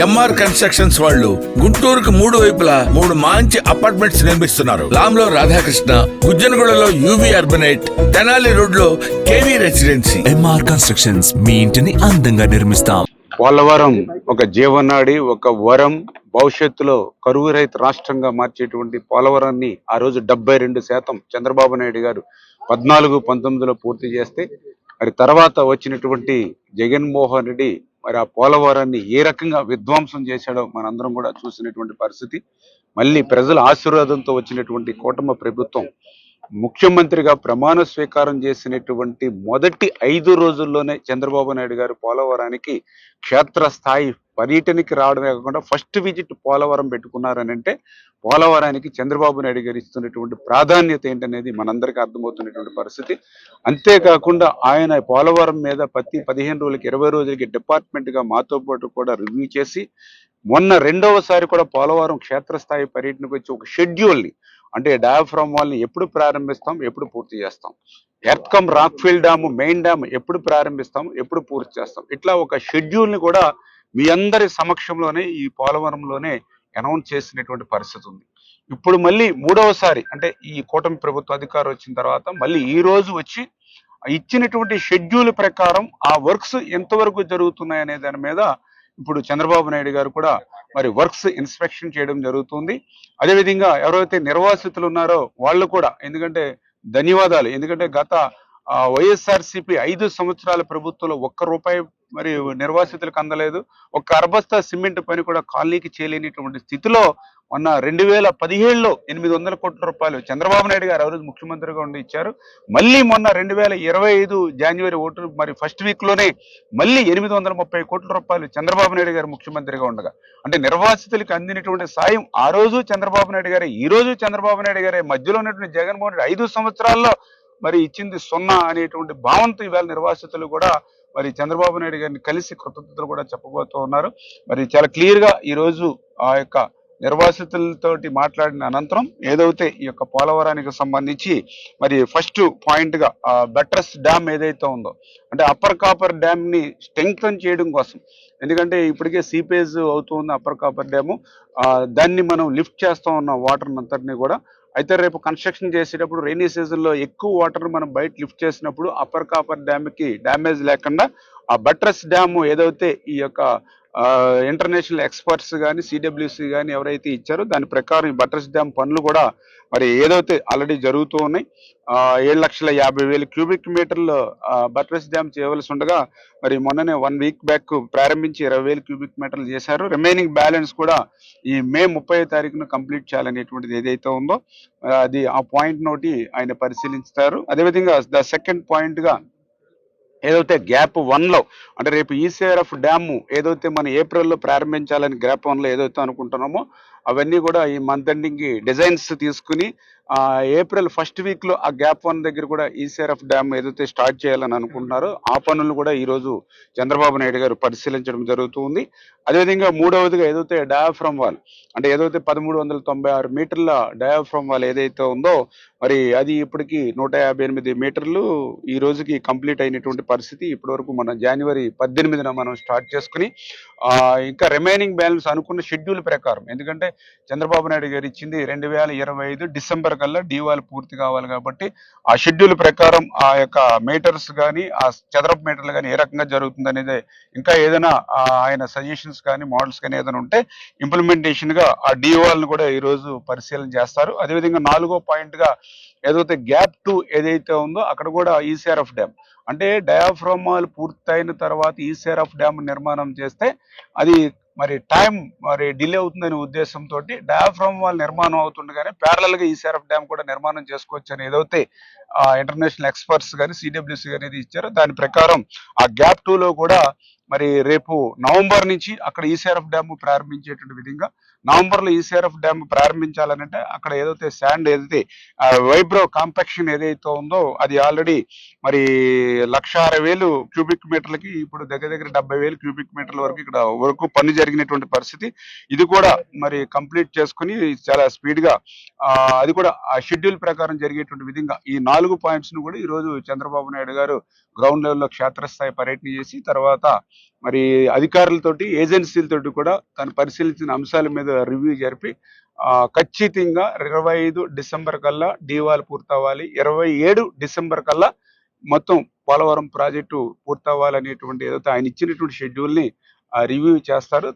MR constructions వాళ్ళు గుంటూరుకు 3 వైపులా 3 మంచి అపార్ట్మెంట్స్ నిర్మిస్తున్నారు. లాంలో రాధాకృష్ణ, గుజ్జనగూడలో యువి అర్బనైట్, తెనాలి రోడ్ లో కేవీ రెసిడెన్సీ. ఎంఆర్ కన్స్ట్రక్షన్స్, మీ ఇంటిని అందంగా నిర్మిస్తాం. పోలవరం ఒక జీవనాడి, ఒక వరం. భవిష్యత్తులో కరువు రహిత రాష్ట్రంగా మార్చేటువంటి పోలవరాన్ని ఆ రోజు 72% చంద్రబాబు నాయుడు గారు 14-19లో పూర్తి చేస్తే, మరి తర్వాత వచ్చినటువంటి జగన్మోహన్ రెడ్డి మరి ఆ పోలవరాన్ని ఏ రకంగా విధ్వంసం చేశాడో మనందరం కూడా చూసినటువంటి పరిస్థితి. మళ్ళీ ప్రజల ఆశీర్వాదంతో వచ్చినటువంటి కూటమి ప్రభుత్వం ముఖ్యమంత్రిగా ప్రమాణ స్వీకారం చేసినటువంటి మొదటి 5 రోజుల్లోనే చంద్రబాబు నాయుడు గారు పోలవరానికి క్షేత్రస్థాయి పర్యటనకి రావడమే కాకుండా ఫస్ట్ విజిట్ పోలవరం పెట్టుకున్నారని అంటే పోలవరానికి చంద్రబాబు నాయుడు గారు ఇస్తున్నటువంటి ప్రాధాన్యత ఏంటనేది మనందరికీ అర్థమవుతున్నటువంటి పరిస్థితి. అంతేకాకుండా ఆయన పోలవరం మీద ప్రతి 15 రోజులకి 20 రోజులకి డిపార్ట్మెంట్గా మాతో పాటు కూడా రివ్యూ చేసి మొన్న 2వసారి కూడా పోలవరం క్షేత్రస్థాయి పర్యటనకు వచ్చి ఒక షెడ్యూల్ని, అంటే డయాఫ్రామ్ వాల్ని ఎప్పుడు ప్రారంభిస్తాం, ఎప్పుడు పూర్తి చేస్తాం, ఎర్త్కమ్ రాక్ఫీల్ డ్యాము మెయిన్ డ్యామ్ ఎప్పుడు ప్రారంభిస్తాం, ఎప్పుడు పూర్తి చేస్తాం, ఇట్లా ఒక షెడ్యూల్ని కూడా మీ అందరి సమక్షంలోనే ఈ పోలవరంలోనే అనౌన్స్ చేసినటువంటి పరిస్థితి ఉంది. ఇప్పుడు మళ్ళీ 3వసారి అంటే ఈ కూటమి ప్రభుత్వ అధికారం వచ్చిన తర్వాత మళ్ళీ ఈ రోజు వచ్చి ఇచ్చినటువంటి షెడ్యూల్ ప్రకారం ఆ వర్క్స్ ఎంతవరకు జరుగుతున్నాయనే దాని మీద ఇప్పుడు చంద్రబాబు నాయుడు గారు కూడా మరి వర్క్స్ ఇన్స్పెక్షన్ చేయడం జరుగుతుంది. అదేవిధంగా ఎవరైతే నిర్వాసితులు ఉన్నారో వాళ్ళు కూడా, ఎందుకంటే ధన్యవాదాలు, ఎందుకంటే గత వైఎస్ఆర్సీపీ 5 సంవత్సరాల ప్రభుత్వంలో ₹1 మరి నిర్వాసితులకు అందలేదు. ఒక్క అరబస్తా సిమెంట్ పని కూడా కాలనీకి చేయలేనిటువంటి స్థితిలో మొన్న 2017లో 800 కోట్ల రూపాయలు చంద్రబాబు నాయుడు గారు రోజు ముఖ్యమంత్రిగా ఉండి ఇచ్చారు. మళ్ళీ మొన్న 2025 జనవరి మరి ఫస్ట్ వీక్ లోనే మళ్ళీ 830 కోట్ల రూపాయలు చంద్రబాబు నాయుడు గారు ముఖ్యమంత్రిగా ఉండగా, అంటే నిర్వాసితులకు అందినటువంటి సాయం ఆ రోజు చంద్రబాబు నాయుడు గారే, ఈ రోజు చంద్రబాబు నాయుడు గారే, మధ్యలో ఉన్నటువంటి జగన్మోహన్ రెడ్డి 5 సంవత్సరాల్లో మరి ఇచ్చింది 0 అనేటువంటి భావంతో ఇవాళ నిర్వాసితులు కూడా మరి చంద్రబాబు నాయుడు గారిని కలిసి కృతజ్ఞతలు కూడా చెప్పబోతూ ఉన్నారు. మరి చాలా క్లియర్ గా ఈ రోజు ఆ యొక్క నిర్వాసితులతోటి మాట్లాడిన అనంతరం ఏదైతే ఈ యొక్క పోలవరానికి సంబంధించి మరి ఫస్ట్ పాయింట్ గా బట్రస్ డ్యామ్ ఏదైతే ఉందో, అంటే అప్పర్ కాపర్ డ్యామ్ ని స్ట్రెంగ్తన్ చేయడం కోసం, ఎందుకంటే ఇప్పటికే సీపేజ్ అవుతుంది అప్పర్ కాపర్ డ్యాము, దాన్ని మనం లిఫ్ట్ చేస్తా ఉన్న వాటర్ అంతటిని కూడా. అయితే రేపు కన్స్ట్రక్షన్ చేసేటప్పుడు రైనీ సీజన్ లో ఎక్కువ వాటర్ మనం బయట లిఫ్ట్ చేసినప్పుడు అప్పర్ కాపర్ డ్యామ్ కి డ్యామేజ్ లేకుండా ఆ బట్రస్ డ్యామ్ ఏదైతే ఈ యొక్క ఇంటర్నేషనల్ ఎక్స్పర్ట్స్ కానీ సిడబ్ల్యూసి కానీ ఎవరైతే ఇచ్చారో దాని ప్రకారం ఈ బట్రస్ డ్యామ్ పనులు కూడా మరి ఏదైతే ఆల్రెడీ జరుగుతూ ఉన్నాయి. 7,50,000 క్యూబిక్ మీటర్లు బట్రస్ డ్యామ్ చేయవలసి ఉండగా మరి మొన్ననే 1 వీక్ బ్యాక్ ప్రారంభించి 20,000 క్యూబిక్ మీటర్లు చేశారు. రిమైనింగ్ బ్యాలెన్స్ కూడా ఈ మే 30వ తారీఖున కంప్లీట్ చేయాలనేటువంటిది ఏదైతే ఉందో అది ఆ పాయింట్ నోటి ఆయన పరిశీలిస్తారు. అదేవిధంగా ద సెకండ్ పాయింట్ గా ఏదైతే గ్యాప్ 1లో, అంటే రేపు ఈసీఆర్ఎఫ్ డ్యామ్ ఏదైతే మనం ఏప్రిల్లో ప్రారంభించాలని గ్యాప్ 1లో ఏదైతే అనుకుంటున్నామో అవన్నీ కూడా ఈ మంత్ ఎండింగ్ డిజైన్స్ తీసుకుని ఏప్రిల్ ఫస్ట్ వీక్ లో ఆ గ్యాప్ 1 దగ్గర కూడా ఈసీఆర్ఎఫ్ డ్యామ్ ఏదైతే స్టార్ట్ చేయాలని అనుకుంటున్నారో ఆ పనులు కూడా ఈ రోజు చంద్రబాబు నాయుడు గారు పరిశీలించడం జరుగుతుంది. అదేవిధంగా 3వదిగా ఏదైతే డయాఫ్రమ్ వాల్, అంటే ఏదైతే 1396 మీటర్ల డయాఫ్రమ్ వాల్ ఏదైతే ఉందో మరి అది ఇప్పటికి 158 మీటర్లు ఈ రోజుకి కంప్లీట్ అయినటువంటి పరిస్థితి. ఇప్పటి వరకు మన జనవరి 18న మనం స్టార్ట్ చేసుకుని ఇంకా రిమైనింగ్ బ్యాలెన్స్ అనుకున్న షెడ్యూల్ ప్రకారం, ఎందుకంటే చంద్రబాబు నాయుడు గారు ఇచ్చింది 2025 డిసెంబర్ కల్లా డీవాల్ పూర్తి కావాలి కాబట్టి ఆ షెడ్యూల్ ప్రకారం ఆ యొక్క మీటర్స్ కానీ ఆ చదరపు మీటర్లు కానీ ఏ రకంగా జరుగుతుంది అనేది ఇంకా ఏదైనా ఆయన సజెషన్స్ కానీ మోడల్స్ కానీ ఏదైనా ఉంటే ఇంప్లిమెంటేషన్ గా ఆ డీవాల్ ను కూడా ఈ రోజు పరిశీలన చేస్తారు. అదేవిధంగా 4వ పాయింట్ గా ఏదైతే గ్యాప్ 2 ఏదైతే ఉందో అక్కడ కూడా ఈసీఆర్ఎఫ్ డ్యామ్, అంటే డయాఫ్రామ్ వాల్ పూర్తయిన తర్వాత ఈసీఆర్ఎఫ్ డ్యామ్ నిర్మాణం చేస్తే అది మరి టైం మరి డిలే అవుతుందనే ఉద్దేశంతో డయాఫ్రామ్ వాల్ నిర్మాణం అవుతుండగానే ప్యారలల్ గా ఈసీఆర్ఎఫ్ డ్యామ్ కూడా నిర్మాణం చేసుకోవచ్చు అని ఏదైతే ఇంటర్నేషనల్ ఎక్స్పర్ట్స్ కానీ సిడబ్ల్యూసి కానీ ఇచ్చారో దాని ప్రకారం ఆ గ్యాప్ 2లో కూడా మరి రేపు నవంబర్ నుంచి అక్కడ ఈసీఆర్ఎఫ్ డ్యామ్ ప్రారంభించేటువంటి విధంగా, నవంబర్ లో ఈసీఆర్ఎఫ్ డ్యామ్ ప్రారంభించాలనంటే అక్కడ ఏదైతే శాండ్ ఏదైతే వైబ్రో కాంపాక్షన్ ఏదైతే ఉందో అది ఆల్రెడీ మరి 1,60,000 క్యూబిక్ మీటర్లకి ఇప్పుడు దగ్గర 70,000 క్యూబిక్ మీటర్ల వరకు ఇక్కడ వరకు పని జరిగినటువంటి పరిస్థితి. ఇది కూడా మరి కంప్లీట్ చేసుకుని చాలా స్పీడ్ గా అది కూడా ఆ షెడ్యూల్ ప్రకారం జరిగేటువంటి విధంగా ఈ 4 పాయింట్స్ ను కూడా ఈ రోజు చంద్రబాబు నాయుడు గారు గ్రౌండ్ లెవెల్లో క్షేత్రస్థాయి పర్యటన చేసి తర్వాత మరి అధికారులతోటి ఏజెన్సీలతోటి కూడా తను పరిశీలించిన అంశాల మీద రివ్యూ జరిపి ఖచ్చితంగా 25 డిసెంబర్ కల్లా డీవాల్ పూర్తవ్వాలి, 27 డిసెంబర్ కల్లా మొత్తం పోలవరం ప్రాజెక్టు పూర్తవ్వాలనేటువంటి ఏదైతే ఆయన ఇచ్చినటువంటి షెడ్యూల్ ని రివ్యూ చేస్తారు.